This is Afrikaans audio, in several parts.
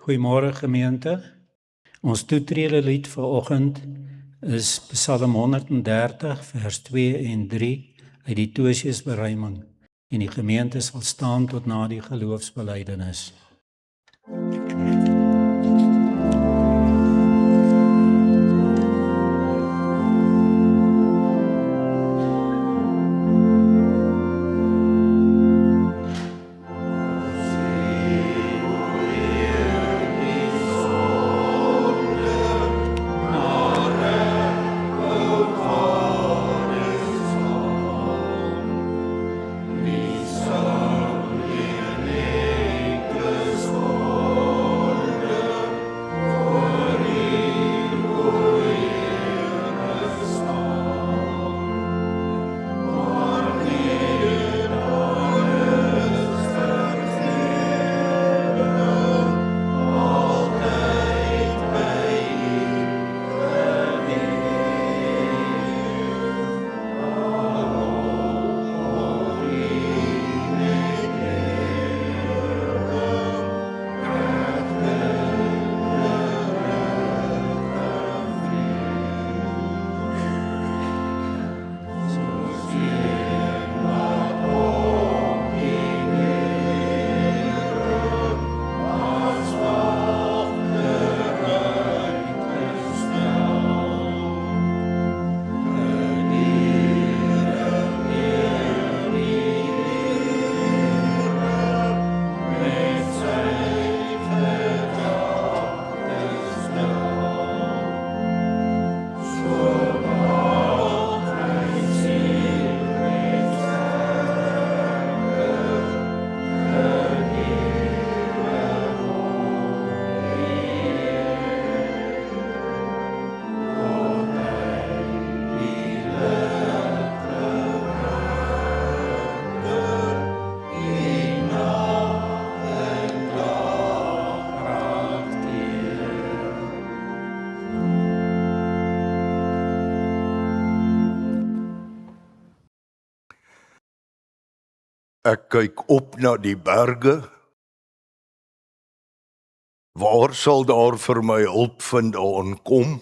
Goeiemôre gemeente. Ons toetrede lied vir oggend is Psalm 130 vers 2 en 3 uit die Tosiusberuiming. En die gemeente sal staan tot na die geloofsbelijdenis. Ek kyk op na die berge. Waar sal daar vir my hulp vandaan kom?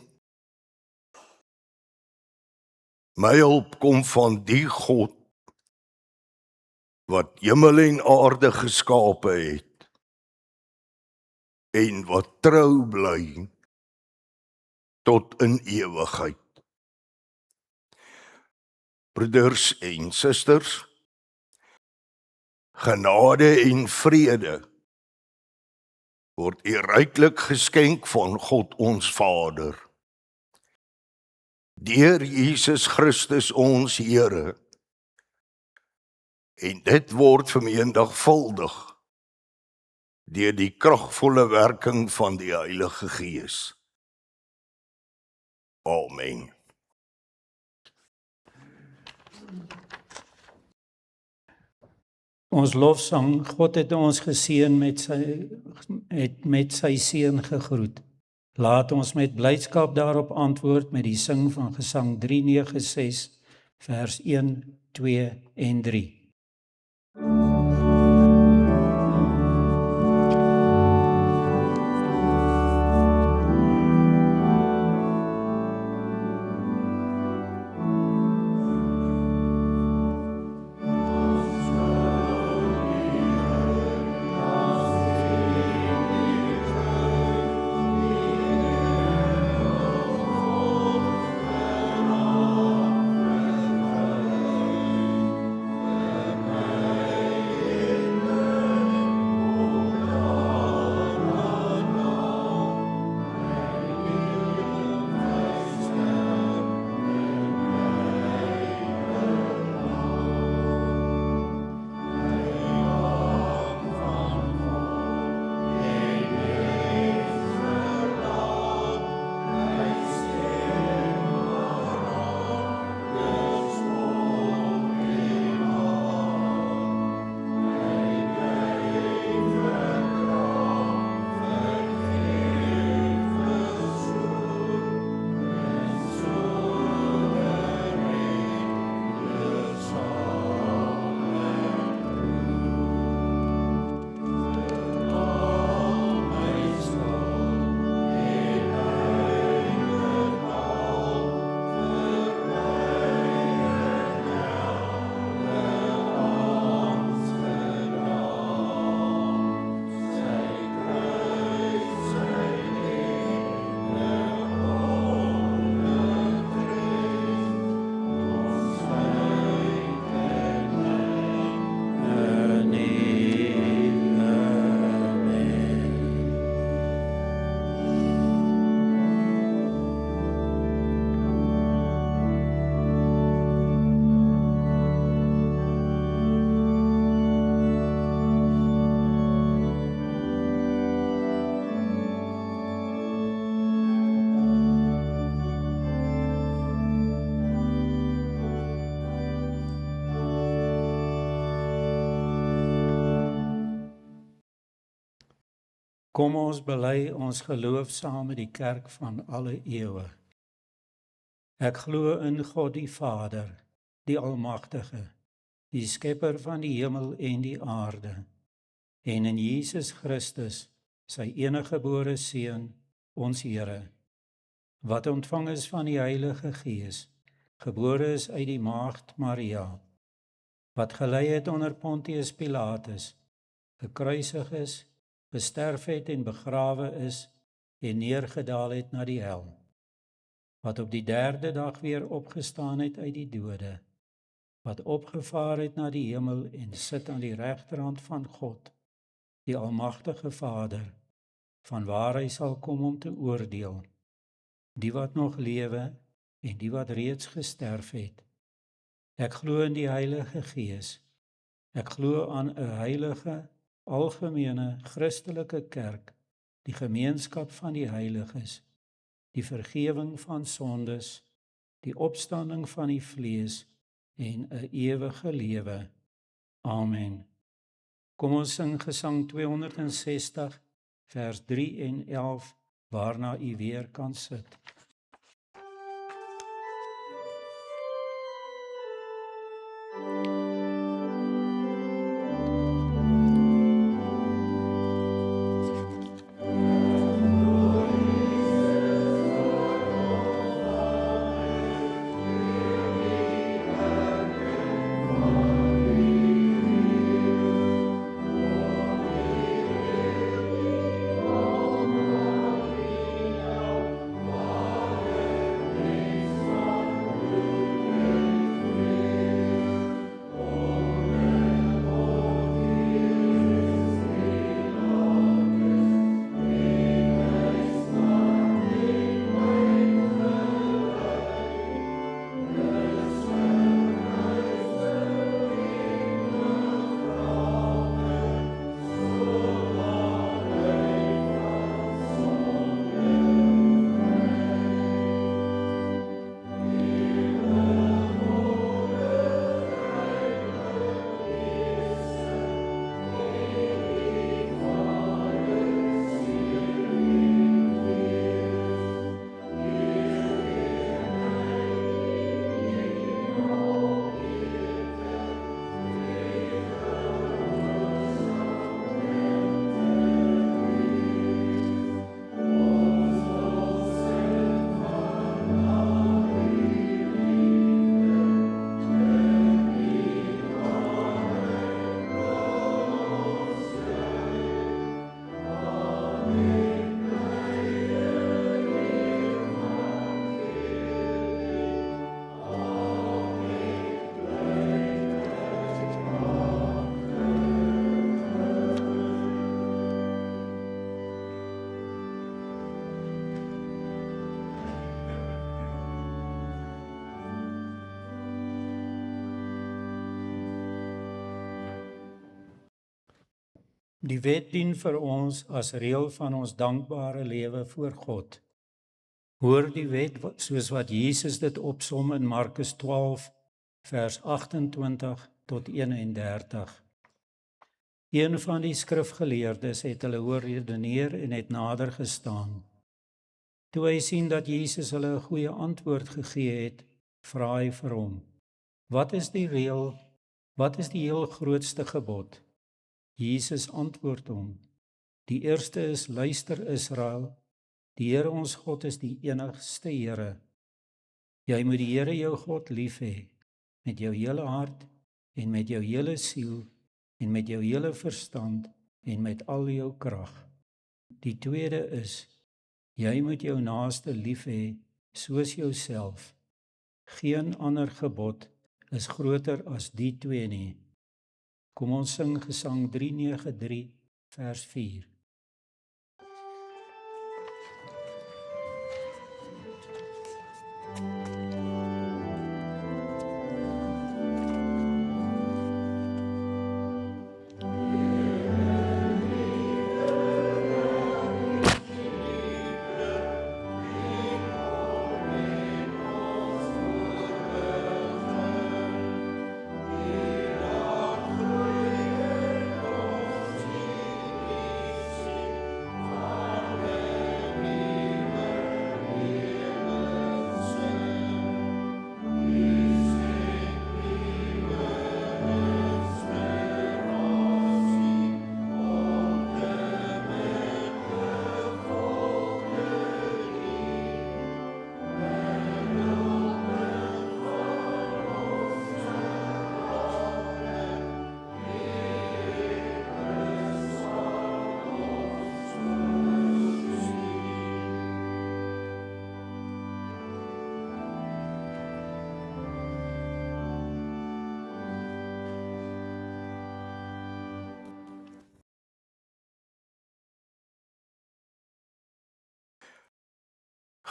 My hulp kom van die God wat hemel en aarde geskape het en wat trou bly tot in ewigheid. Broeders en susters, genade en vrede word u ryklik geskenk van God ons Vader, deur Jesus Christus ons Here, en dit word vermenigvuldig deur die kragvolle werking van die Heilige Gees. Amen. Ons lofsang, God het ons geseën met sy seun gegroet. Laat ons met blydskap daarop antwoord met die sing van Gesang 396, vers 1, 2 en 3. Kom ons bely ons geloof saam met die kerk van alle eeue. Ek glo in God die Vader, die Almagtige, die skepper van die hemel en die aarde, en in Jesus Christus, sy eniggebore Seun, ons Here, wat ontvang is van die Heilige Gees, gebore is uit die maagd Maria, wat gelei het onder Pontius Pilatus, gekruisig is, gesterf het en begrawe is, en neergedaal het na die hel, wat op die 3de dag weer opgestaan het uit die dode, wat opgevaar het na die hemel en sit aan die regterhand van God, die Almagtige Vader, vanwaar hy sal kom om te oordeel, die wat nog lewe en die wat reeds gesterf het. Ek glo in die Heilige Gees. Ek glo aan 'n heilige, algemene, Christelike kerk, die gemeenskap van die heiliges, die vergifnis van sondes, die opstanding van die vlees en 'n ewige lewe. Amen. Kom ons sing Gesang 260, vers 3 en 11, waarna u weer kan sit. Die wet dien vir ons as reël van ons dankbare lewe voor God. Hoor die wet soos wat Jesus dit opsom in Markus 12, vers 28 tot 31. Een van die skrifgeleerdes het hulle hoor redeneer en het nader gestaan. Toe hy sien dat Jesus hulle 'n goeie antwoord gegee het, vra hy vir hom: Wat is die reël? Wat is die heel grootste gebod? Jesus antwoord hom: Die eerste is: Luister Israel, die Here ons God is die enigste Here. Jy moet die Here jou God lief hê, met jou hele hart en met jou hele siel en met jou hele verstand en met al jou krag. Die tweede is: Jy moet jou naaste lief hê soos jouself. Geen ander gebod is groter as die twee nie. Kom ons sing Gesang 393, vers 4.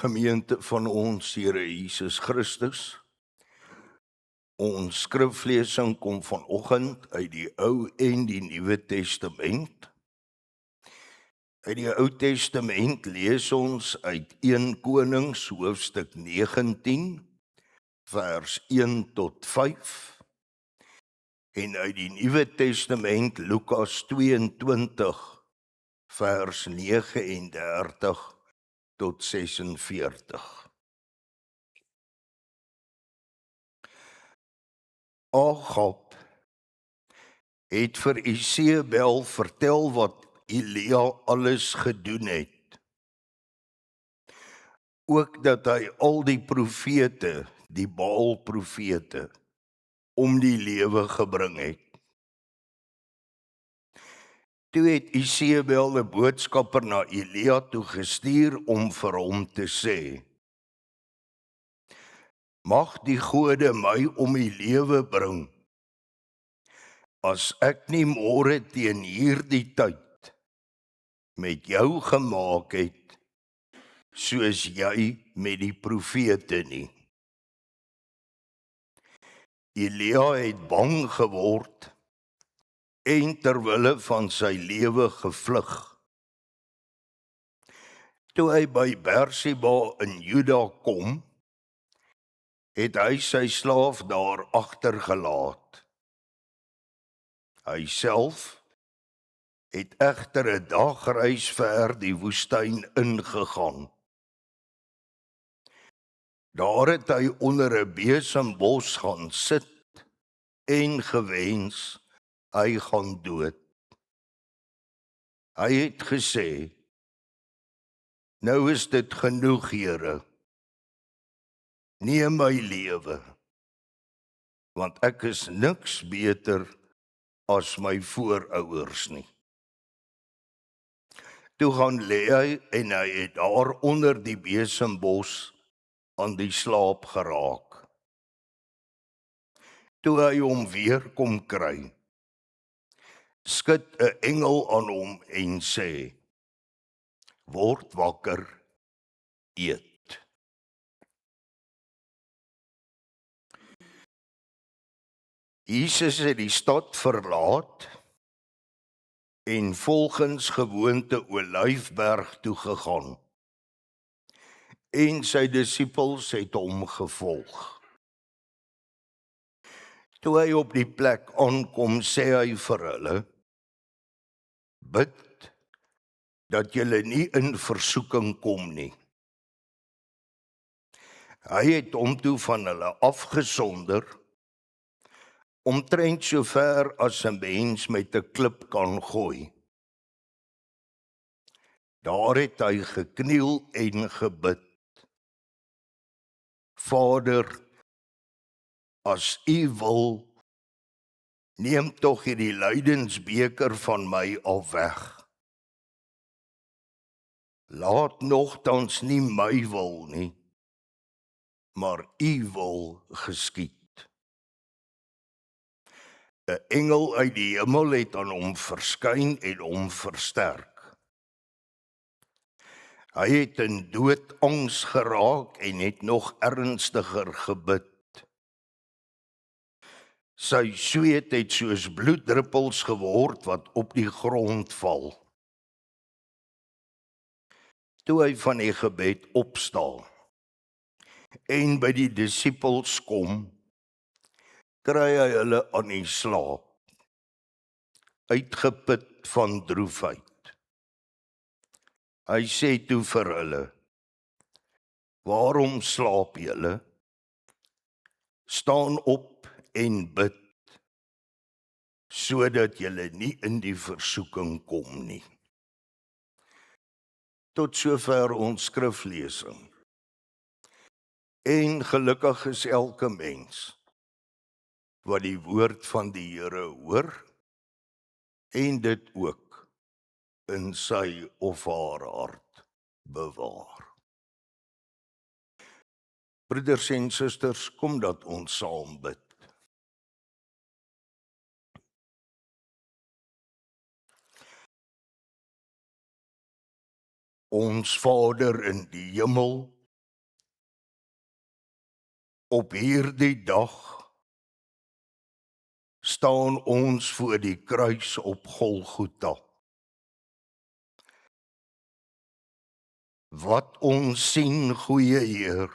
Gemeente van ons Here Jesus Christus. Ons skriflesing kom vanoggend uit die Ou en die Nuwe Testament. Uit die Ou Testament lees ons uit 1 Konings hoofstuk 19 vers 1 tot 5 en uit die Nuwe Testament Lukas 22 vers 39 tot 46. Agab het vir Isebel vertel wat Elia alles gedoen het. Ook dat hy al die profete, die Baal-profete, om die lewe gebring het. Toe het Isebel 'n boodskapper na Elia toe gestuur om vir hom te sê: Mag die gode my om die lewe bring, as ek nie môre teen hierdie tyd met jou gemaak het, soos jy met die profete nie. Elia het bang geword en terwille van sy lewe gevlug. Toe hy by Berseba in Juda kom, het hy sy slaaf daar agtergelaat. Hy self het egter 'n dagreis ver die woestyn ingegaan. Daar het hy onder 'n besembos gaan sit en gewens hy gaan dood. Hy het gesê: Nou is dit genoeg, Here. Neem my lewe, want ek is niks beter as my voorouers nie. Toe gaan lê hy en hy het daar onder die besembos aan die slaap geraak. Toe hy hom weer kom kry, skud 'n engel aan hom en sê: Word wakker, eet. Jesus het die stad verlaat en volgens gewoonte Olyfberg toe gegaan. En sy disippels het hom gevolg. Toe hy op die plek aankom, sê hy vir hulle: Bid dat julle nie in versoeking kom nie. Hy het hom toe van hulle afgesonder, omtrent so ver as 'n mens met 'n klip kan gooi. Daar het hy gekniel en gebid: Vader, as U wil, neem tog hierdie lydensbeker van my af weg. Laat nogtans nie my wil nie, maar U wil geskied. 'n Engel uit die hemel het aan hom verskyn en hom versterk. Hy het in doodangs geraak en het nog ernstiger gebid. Sy sweet het soos bloeddruppels geword wat op die grond val. Toe hy van die gebed opstaan en by die disippels kom, kry hy hulle aan die slaap, uitgeput van droefheid. Hy sê toe vir hulle: Waarom slaap julle? Staan op en bid, sodat julle nie in die versoeking kom nie. Tot sover ons skriflesing. En gelukkig is elke mens wat die woord van die Here hoor en dit ook in sy of haar hart bewaar. Broeders en susters, kom dat ons saam bid. Ons Vader in die hemel, Op hierdie dag staan ons voor die kruis op Golgotha. Wat ons sien, goeie Heer,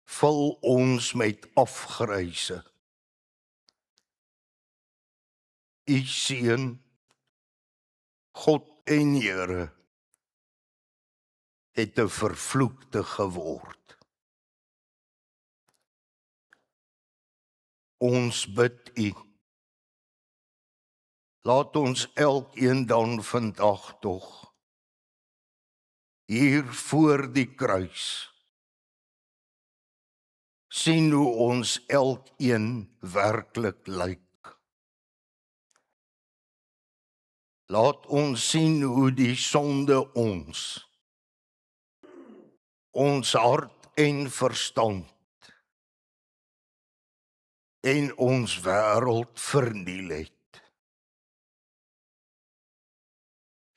vul ons met afgryse. U Seun, God en Here, het 'n vervloekte geword. Ons bid U, laat ons elkeen dan vandag tog hier voor die kruis sien hoe ons elkeen werklik lyk. Laat ons sien hoe die sonde ons hart en verstand en ons wêreld verniel het.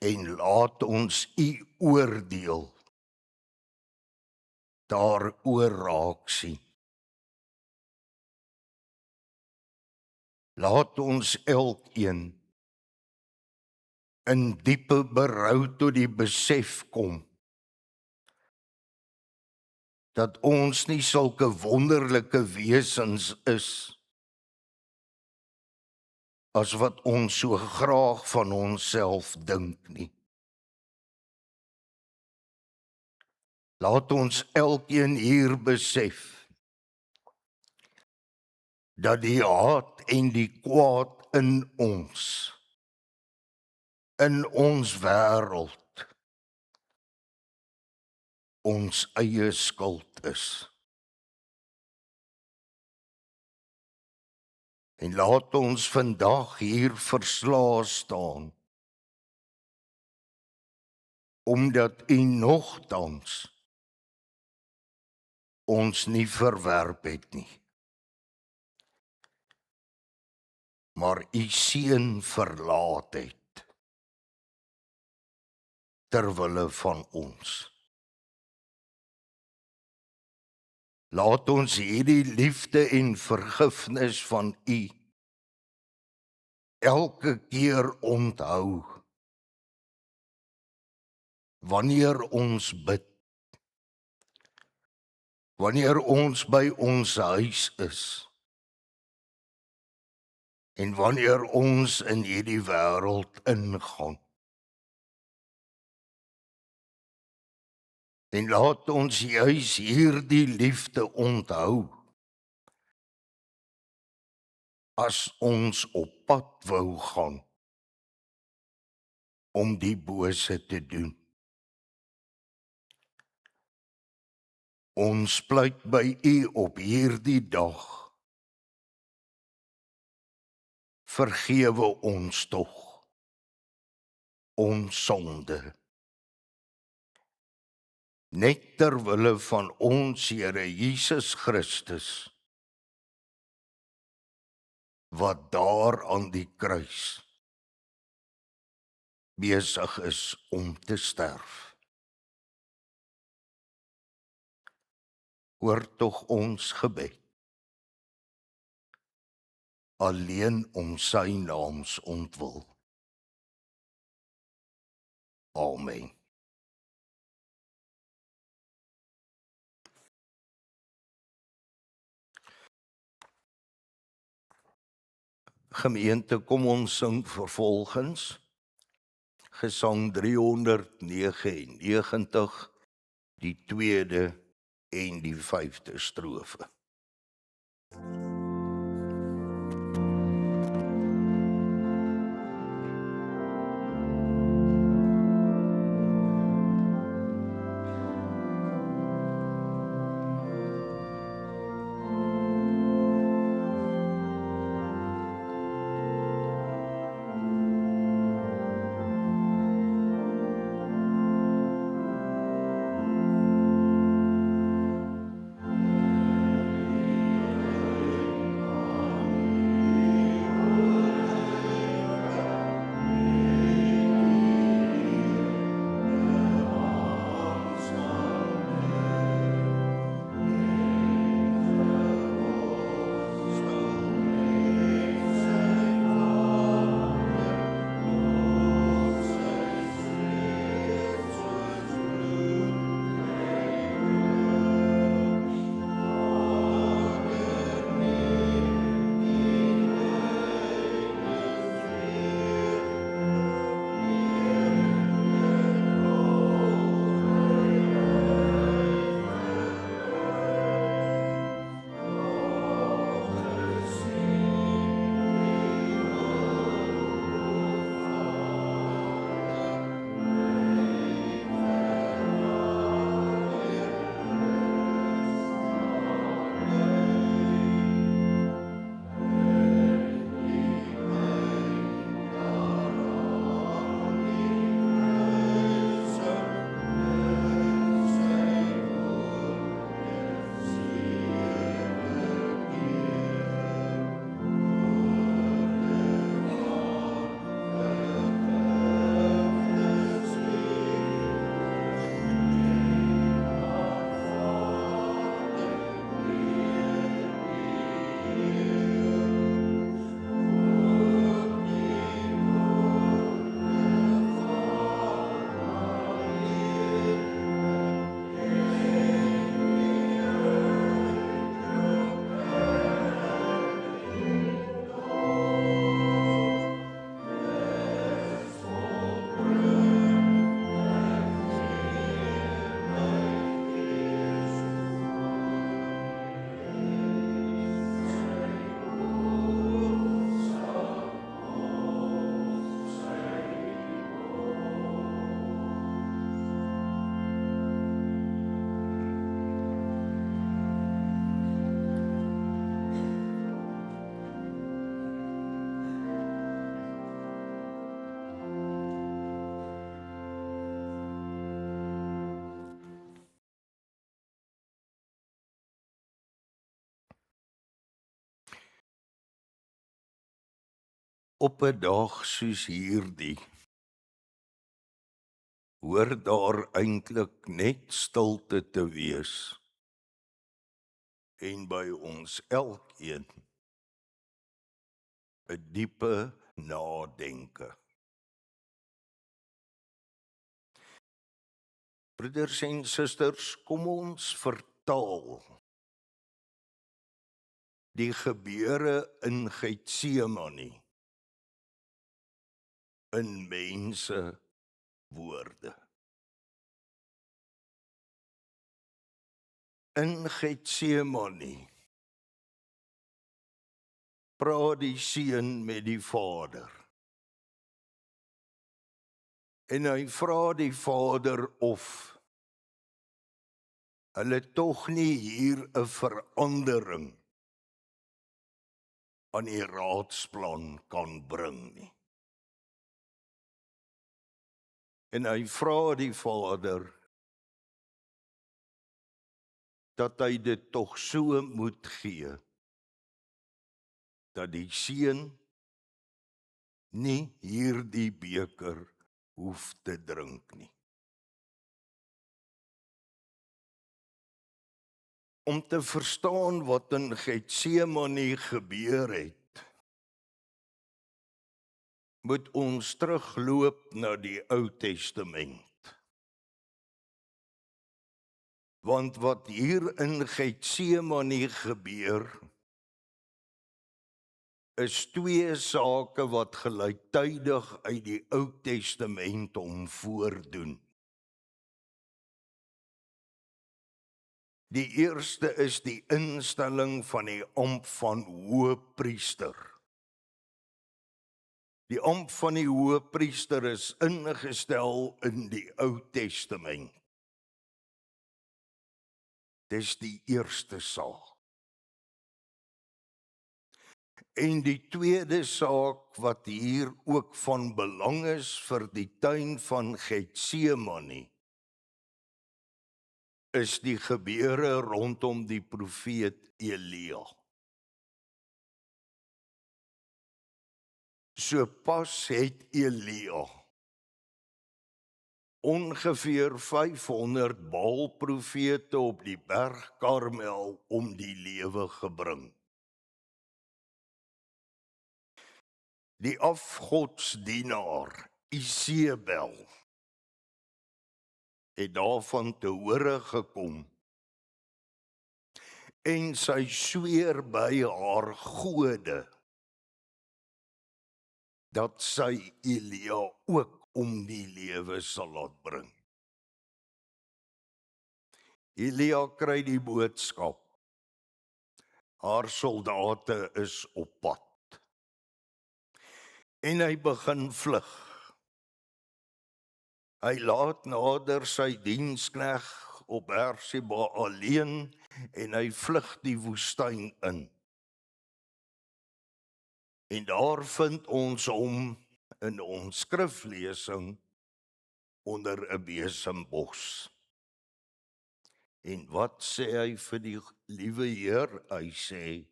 En laat ons U oordeel daaroor raak sien. Laat ons elkeen in diepe berou tot die besef kom dat ons nie sulke wonderlike wesens is as wat ons so graag van onsself dink nie. Laat ons elkeen hier besef dat die haat en die kwaad in ons wêreld, ons eie skuld is. En laat ons vandag hier verslae staan, omdat U nogtans ons nie verwerp het nie, maar U Seun verlaat het, ter wille van ons. Laat ons hierdie liefde en vergifnis van U elke keer onthou, wanneer ons bid, wanneer ons by ons huis is, en wanneer ons in hierdie wêreld ingaan. En laat ons juis hierdie liefde onthou, as ons op pad wou gaan, om die bose te doen. Ons pleit by U op hierdie dag, vergewe ons tog ons sonde, net ter wille van ons Here Jesus Christus, wat daar aan die kruis besig is om te sterf. Hoor tog ons gebed, alleen om sy naams ontwil. Amen. Gemeente, kom ons sing vervolgens Gesang 399, die 2de en die 5de strofe. Op 'n dag soos hierdie hoort daar eintlik net stilte te wees en by ons elkeen 'n diepe nadenke. Broeders en susters, kom ons vertaal die gebeure in Getsemane in mense woorde. In Getsemane praat die seun met die Vader. En hy vra die Vader of hulle tog nie hier 'n verandering aan die raadsplan kan bring nie. En hy vra die Vader dat hy dit tog so moet gee dat die seun nie hierdie beker hoef te drink nie. Om te verstaan wat in Getsemane gebeur het, moet ons terugloop na die Ou Testament. Want wat hier in Getsemane gebeur, is twee sake wat gelyktydig uit die Ou Testament hom voordoen. Die eerste is die instelling van die ampt van Hoëpriester. Die ampt van die Hoëpriester is ingestel in die Ou Testament. Dis die eerste saak. En die tweede saak wat hier ook van belang is vir die tuin van Getsemane, is die gebeure rondom die profeet Elia. So pas het Elia ongeveer 500 Baal-profete op die berg Karmel om die lewe gebring. Die afgodsdienaar Isebel het daarvan te hore gekom en sy sweer by haar gode dat sy Elia ook om die lewe sal laat bring. Elia kry die boodskap. Haar soldate is op pad. En hy begin vlug. Hy laat nader sy dienskneg op Berseba alleen en hy vlug die woestyn in. En daar vind ons hom in ons skriflesing onder 'n besembos. En wat sê hy vir die liewe Heer? Hy sê,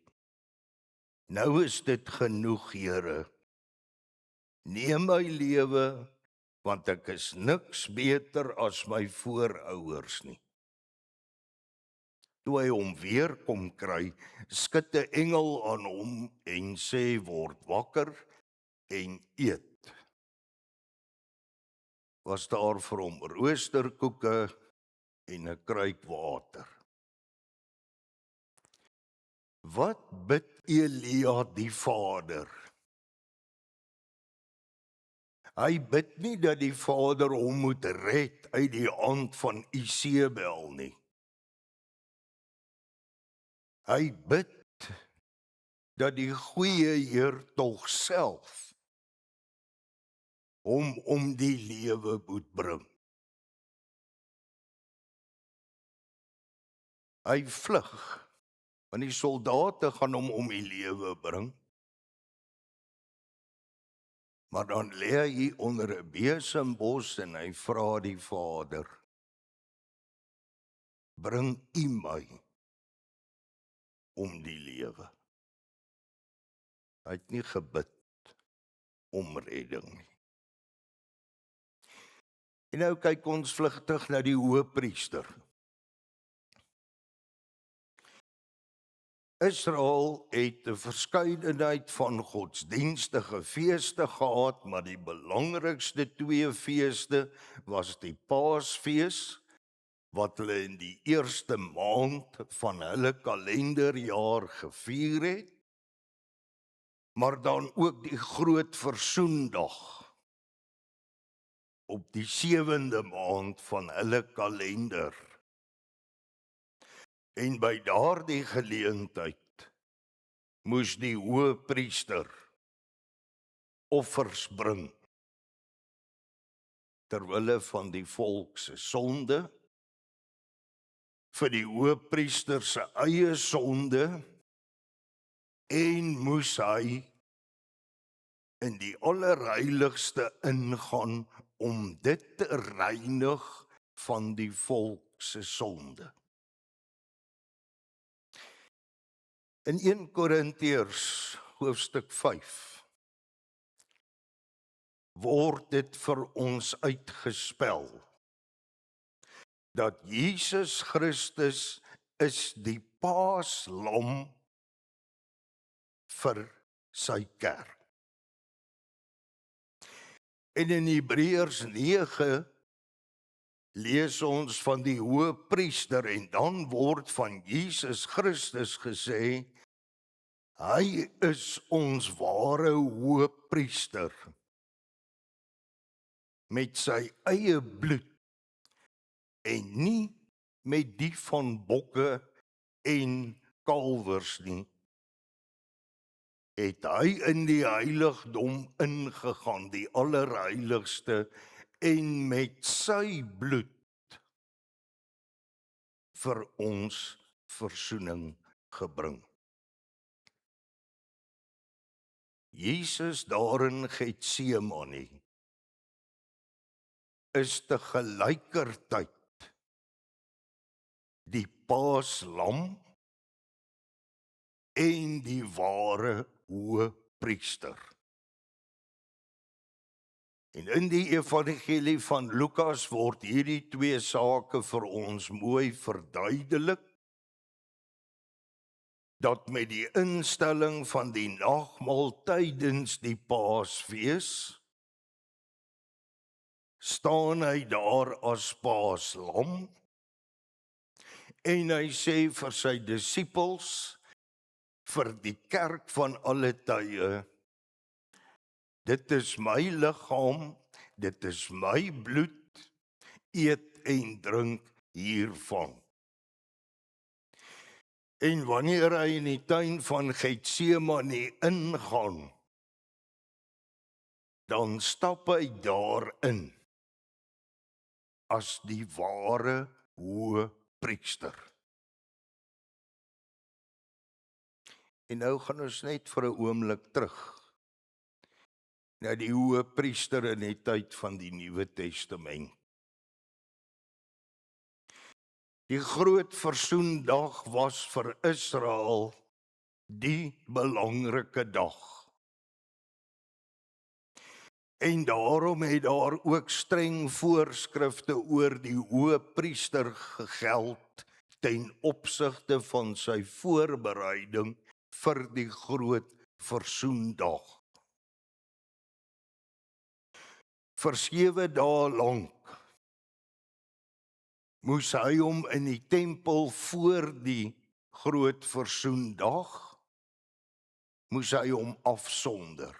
nou is dit genoeg, Here. Neem my lewe, want ek is niks beter as my voorouers nie. Toe hy hom weer kom kry, skud 'n engel aan hom en sê, word wakker en eet. Was daar vir hom roosterkoeke en 'n kruik water. Wat bid Elia die Vader? Hy bid nie dat die Vader hom moet red uit die hand van Isebel nie. Hy bid dat die goeie Heer tog self hom om die lewe moet bring. Hy vlug, want die soldate gaan hom om die lewe bring. Maar dan lê hy onder 'n besembos en hy vra die Vader, bring U my om die lewe. Hy het nie gebid om redding nie. En nou kyk ons vlugtig na die hoëpriester. Israel het 'n verskeidenheid van godsdienstige feeste gehad, maar die belangrikste twee feeste was die Paasfees, wat hulle in die eerste maand van hulle kalenderjaar gevier het, maar dan ook die groot versoendag op die 7de maand van hulle kalender. En by daardie geleentheid moes die hoëpriester offers bring ter wille van die volk se sonde, vir die hoëpriester se eie sonde, en moes hy in die allerheiligste ingaan om dit te reinig van die volk se sonde. In 1 Korintiërs hoofstuk 5 word dit vir ons uitgespel dat Jesus Christus is die paaslam vir sy kerk. En in Hebreërs 9 lees ons van die hoëpriester en dan word van Jesus Christus gesê, hy is ons ware hoëpriester met sy eie bloed en nie met die van bokke en kalwers nie, het hy in die heiligdom ingegaan, die allerheiligste, en met sy bloed vir ons versoening gebring. Jesus daar in Getsemane is te gelykertyd die paaslam en die ware hoëpriester. En in die evangelie van Lukas word hierdie twee sake vir ons mooi verduidelik, dat met die instelling van die nagmaal tydens die Paasfees, staan hy daar as paaslam, en hy sê vir sy disippels, vir die kerk van alle tye, dit is my liggaam, dit is my bloed, eet en drink hiervan. En wanneer hy in die tuin van Getsemane ingaan, dan stap hy daarin as die ware hoëpriester. En nou gaan ons net vir 'n oomblik terug na die hoëpriester in die tyd van die Nuwe Testament. Die groot versoendag was vir Israel die belangrike dag. En daarom het daar ook streng voorskrifte oor die hoëpriester gegeld ten opsigte van sy voorbereiding vir die groot versoendag. Vir 7 dae lank moes hy hom in die tempel voor die groot versoendag, moes hy hom afsonder.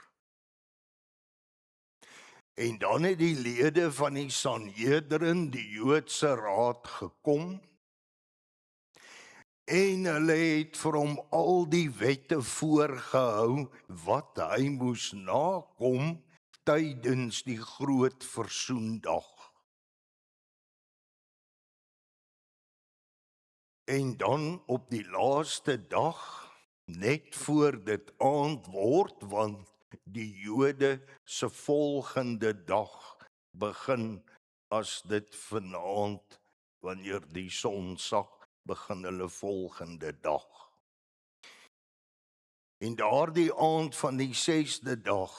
En dan het die lede van die Sanhedrin, die Joodse raad, gekom, en hulle het vir hom al die wette voorgehou wat hy moes nakom tydens die groot versoendag. En dan op die laaste dag, net voor dit aand word, want die Jode se volgende dag begin as dit vanaand, wanneer die son sak, begin hulle volgende dag. En daardie aand van die 6de dag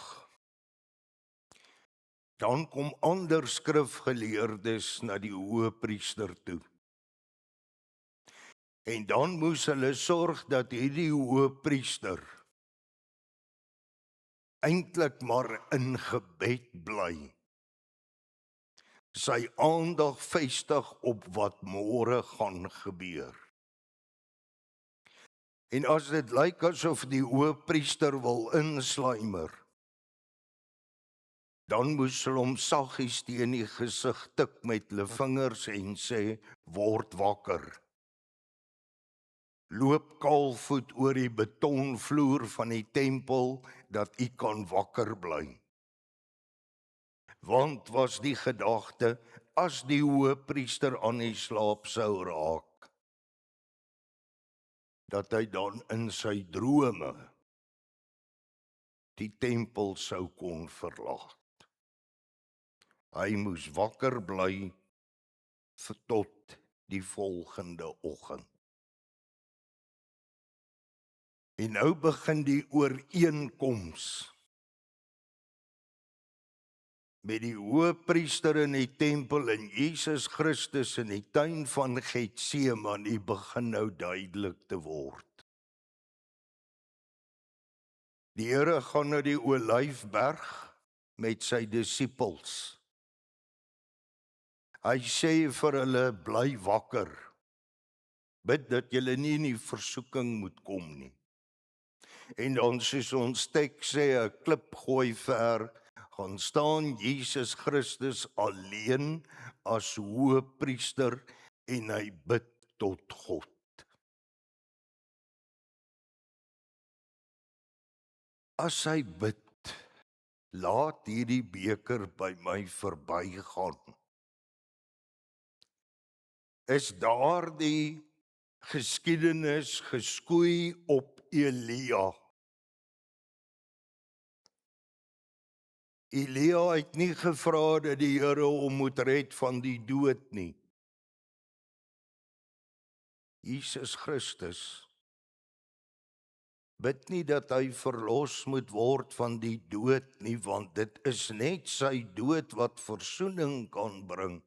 Dan kom ander skrifgeleerdes na die hoëpriester toe. En dan moes hulle sorg dat hierdie hoëpriester eintlik maar in gebed bly. Sy aandag vestig op wat môre gaan gebeur. En as dit lyk asof die hoëpriester wil insluimer, dan moes hulle hom saggies teen die gesig tik met hulle vingers en sê, word wakker. Loop kaalvoet oor die betonvloer van die tempel, dat u kan wakker bly. Want was die gedagte, as die hoëpriester aan die slaap sou raak, dat hy dan in sy drome die tempel sou kon verlaat. Hy moes wakker bly tot die volgende oggend. En nou begin die ooreenkoms met die hoëpriester in die tempel en Jesus Christus in die tuin van Getsemane begin nou duidelik te word. Die Here gaan na die Olyfberg met sy disippels. Hy sê vir hulle, bly wakker, bid dat julle nie in die versoeking moet kom nie. En dan soos ons teks sê, 'n klip gooi ver, gaan staan Jesus Christus alleen as hoëpriester en hy bid tot God. As hy bid, laat hierdie beker by my verbygaan. Is daardie geskiedenis geskoei op Elia. Elia het nie gevra dat die Here hom moet red van die dood nie. Jesus Christus bid nie dat hy verlos moet word van die dood nie, want dit is net sy dood wat versoening kan bring.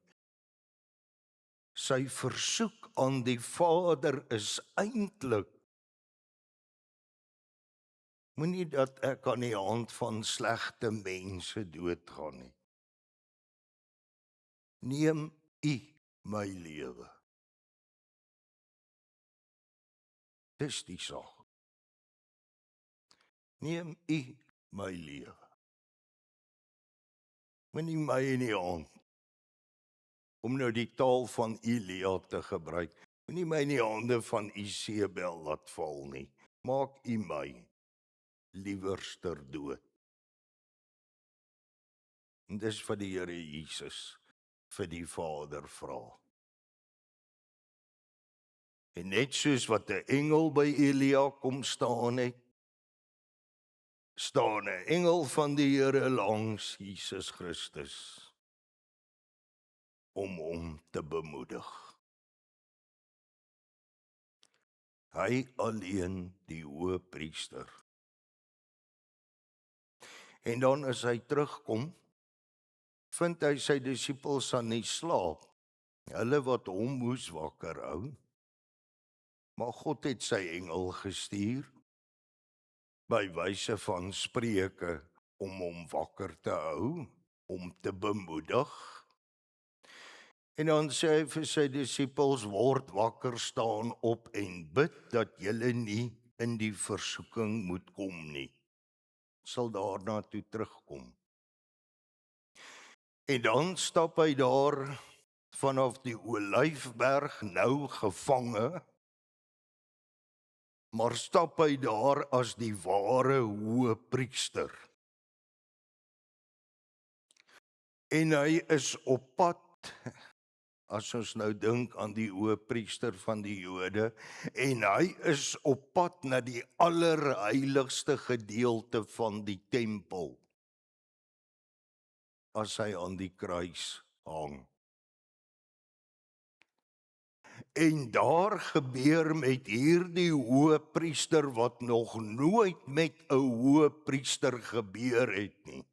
Sy versoek aan die Vader is eintlik, moenie dat ek aan die hand van slegte mense doodgaan nie. Neem u my lewe. Dis die saak. Neem u my lewe. Moenie my in die hand, om nou die taal van Elia te gebruik, moenie my in die hande van Isebel laat val nie. Maak u my liewerster dood. En dis vir die Here Jesus, vir die Vader vra. En net soos wat 'n engel by Elia kom staan het, staan 'n engel van die Here langs Jesus Christus, om hom te bemoedig. Hy alleen die hoëpriester. En dan as hy terugkom, vind hy sy disippels aan die slaap, hulle wat hom moes wakker hou. Maar God het sy engel gestuur, by wyse van Spreuke, om hom wakker te hou, om te bemoedig. En dan sê hy vir sy disippels, word wakker, staan op en bid, dat julle nie in die versoeking moet kom nie. Sal daarna toe terugkom. En dan stap hy daar vanaf die Olyfberg, nou gevange, maar stap hy daar as die ware hoëpriester. En hy is op pad, as ons nou dink aan die hoëpriester van die Jode, en hy is op pad na die allerheiligste gedeelte van die tempel, as hy aan die kruis hang. En daar gebeur met hierdie hoëpriester wat nog nooit met 'n hoëpriester gebeur het nie.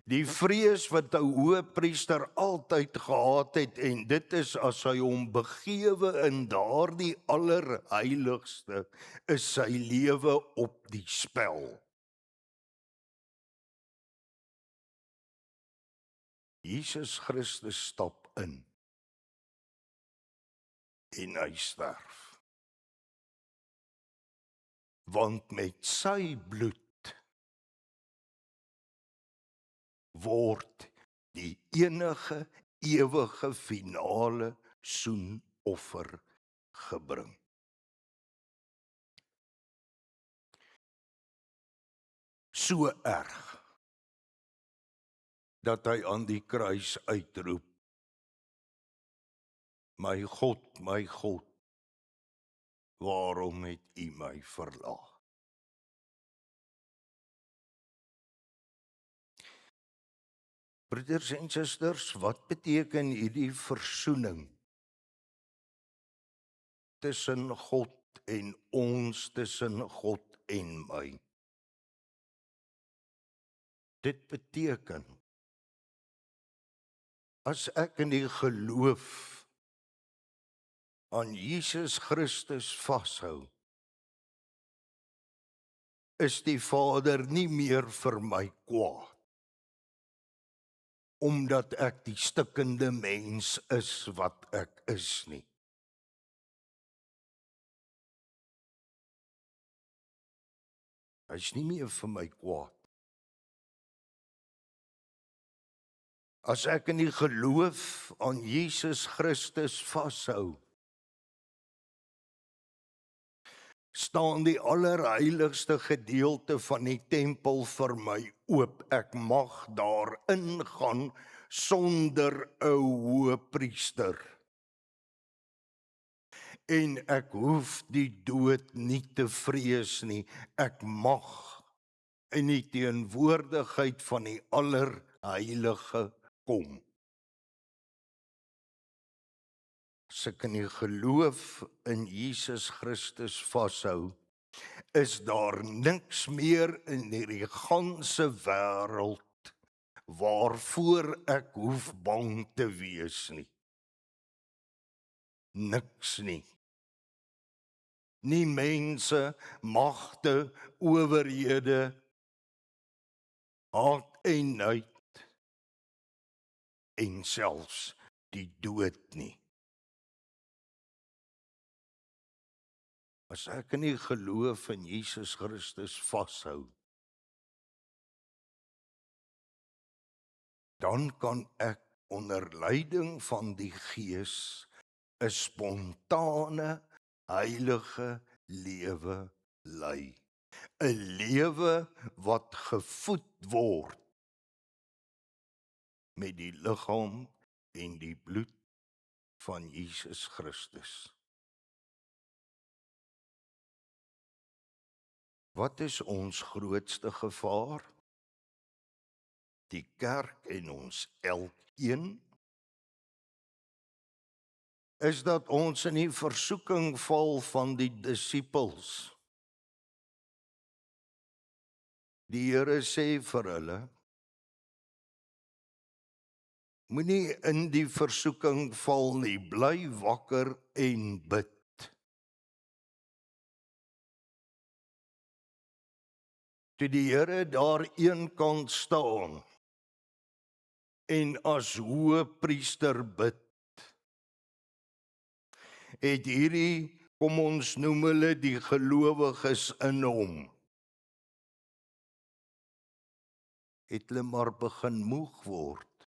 Die vrees wat 'n hoëpriester altyd gehad het, en dit is as hy hom begewe in daardie allerheiligste, is sy lewe op die spel. Jesus Christus stap in en hy sterf. Want met sy bloed word die enige ewige finale soenoffer gebring. So erg dat hy aan die kruis uitroep: my God, waarom het U my verlaat? Broeders en susters, wat beteken hierdie versoening tussen God en ons, tussen God en my? Dit beteken, as ek in die geloof aan Jesus Christus vashou, is die Vader nie meer vir my kwaad, omdat ek die stikkende mens is wat ek is nie. Hy is nie meer vir my kwaad. As ek in die geloof aan Jesus Christus vashou, staan die allerheiligste gedeelte van die tempel vir my oop. Ek mag daarin gaan sonder 'n hoëpriester. En ek hoef die dood nie te vrees nie. Ek mag in die teenwoordigheid van die Allerheilige kom. As ek in die geloof in Jesus Christus vashou, is daar niks meer in hierdie ganse wêreld waarvoor ek hoef bang te wees nie. Niks nie. Nie mense, magte, owerhede, haat en nait, en selfs die dood nie. As ek in die geloof in Jesus Christus vashou, dan kan ek onder leiding van die Gees 'n spontane, heilige lewe lei. 'n Lewe wat gevoed word met die liggaam en die bloed van Jesus Christus. Wat is ons grootste gevaar? Die kerk en ons elkeen, is dat ons in die versoeking val van die disippels. Die Here sê vir hulle, moenie in die versoeking val nie, bly wakker en bid. Toe die Here daar eenkant staan en as hoëpriester bid, het hierdie, kom ons noem hulle die gelowiges in hom, het hulle maar begin moeg word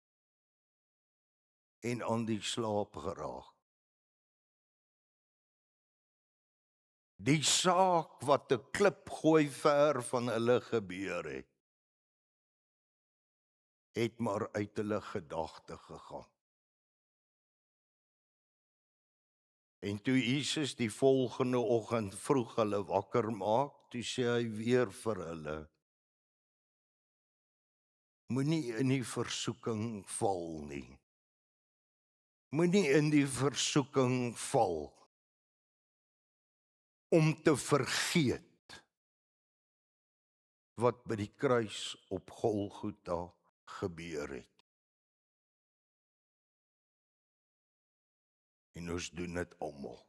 en aan die slaap geraak. Die saak wat 'n klip gooi ver van hulle gebeur het maar uit hulle gedagte gegaan. En toe Jesus die volgende oggend vroeg hulle wakker maak, toe sê hy weer vir hulle, moenie in die versoeking val nie. Moenie in die versoeking val om te vergeet wat by die kruis op Golgotha gebeur het. En ons doen dit almal.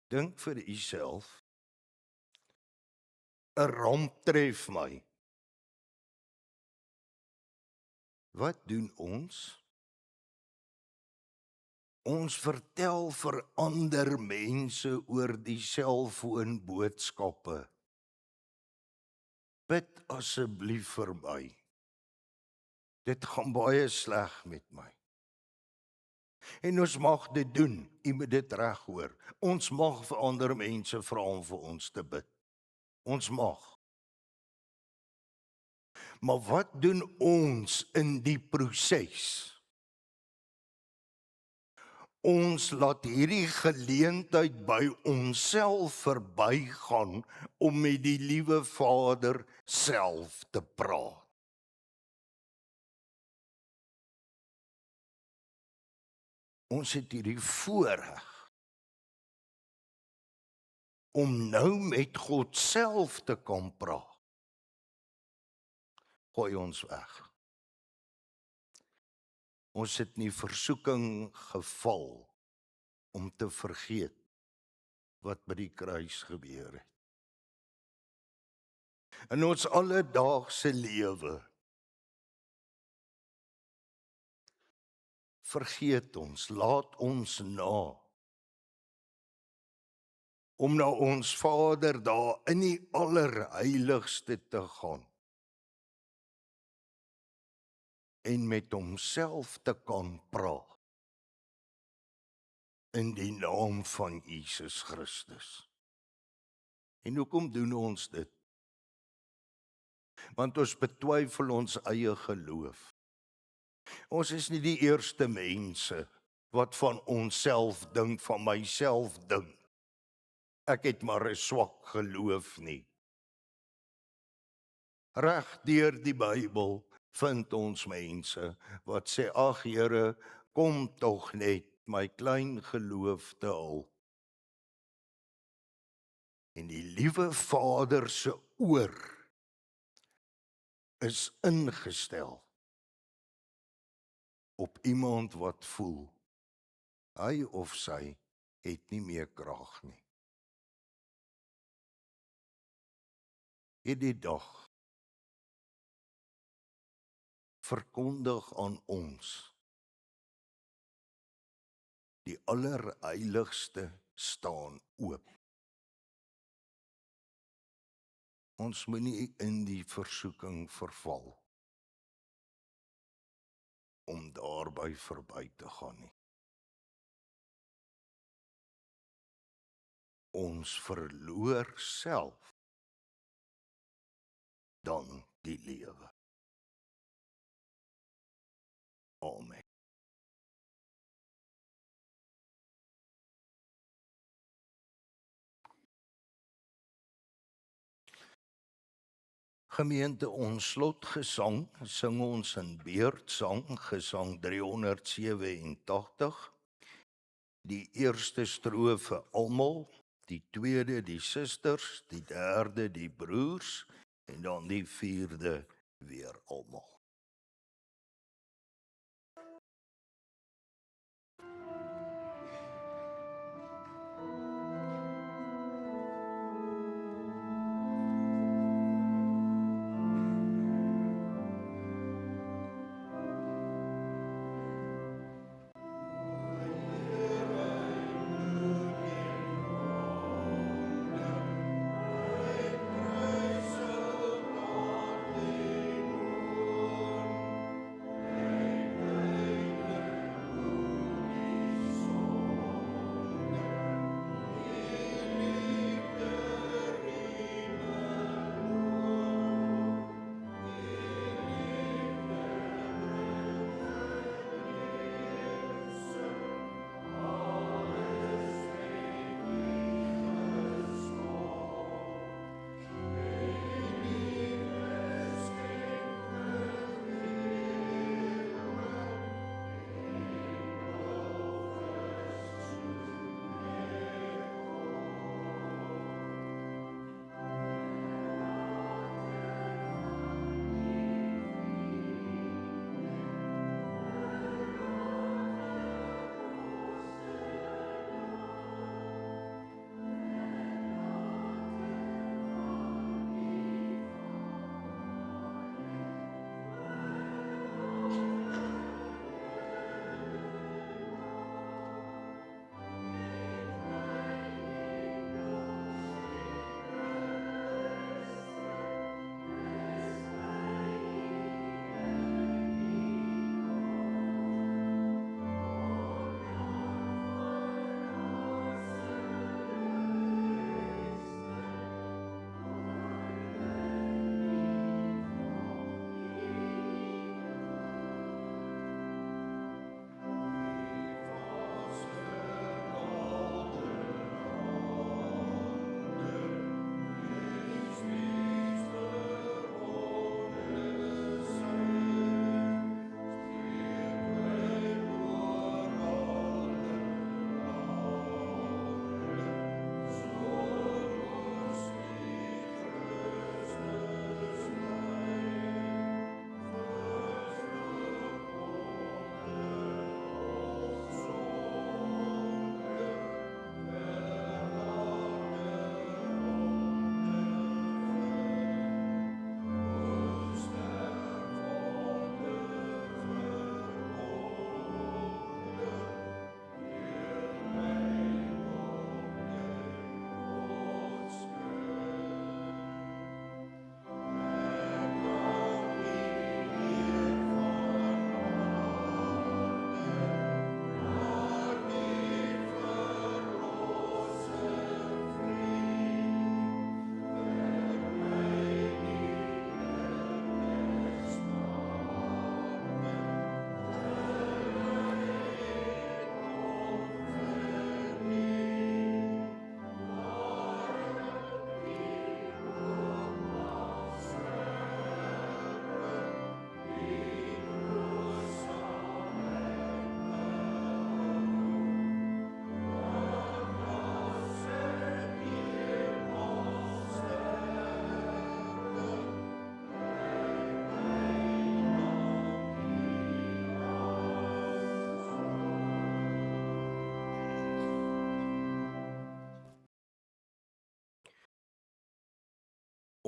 Dink vir jouself, 'n ramp tref my. Wat doen ons? Ons vertel vir ander mense oor die selfoonboodskappe. Bid asseblief vir my. Dit gaan baie sleg met my. En ons mag dit doen, jy moet dit reg hoor. Ons mag vir ander mense vra om vir ons te bid. Ons mag. Maar wat doen ons in die proses? Ons laat hierdie geleentheid by onsself verbygaan om met die liewe Vader self te praat. Ons het hierdie voorreg om nou met God self te kan praat. Gooi ons weg. Ons het in die versoeking geval om te vergeet wat by die kruis gebeur het. In ons alledaagse lewe vergeet ons, laat ons na om na ons Vader daar in die allerheiligste te gaan en met homself te kan praat in die naam van Jesus Christus. En hoekom doen ons dit? Want ons betwyfel ons eie geloof. Ons is nie die eerste mense wat van onsself dink, van myself dink. Ek het maar 'n swak geloof nie. Reg deur die Bybel vind ons mense wat sê, ag Here, kom tog net my klein geloof te hulp. En die liewe Vader se oor is ingestel op iemand wat voel, hy of sy het nie meer krag nie. Hierdie dag verkondig aan ons, die allerheiligste staan oop. Ons moenie in die versoeking verval om daarby verby te gaan nie. Ons verloor self dan die lewe. Amen. Gemeente, ons slotgesang sing ons in beurtsang, gesang 387. Die eerste strofe almal, die tweede die susters, die derde die broers en dan die vierde weer almal.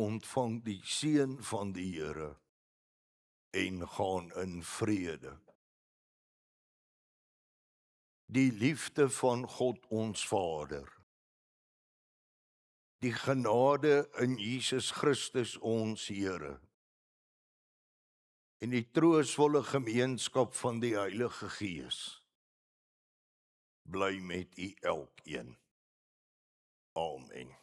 ontvang die seën van die Here en gaan in vrede. Die liefde van God ons Vader, die genade in Jesus Christus ons Here en die troostvolle gemeenskap van die Heilige Gees bly met u elkeen. Amen.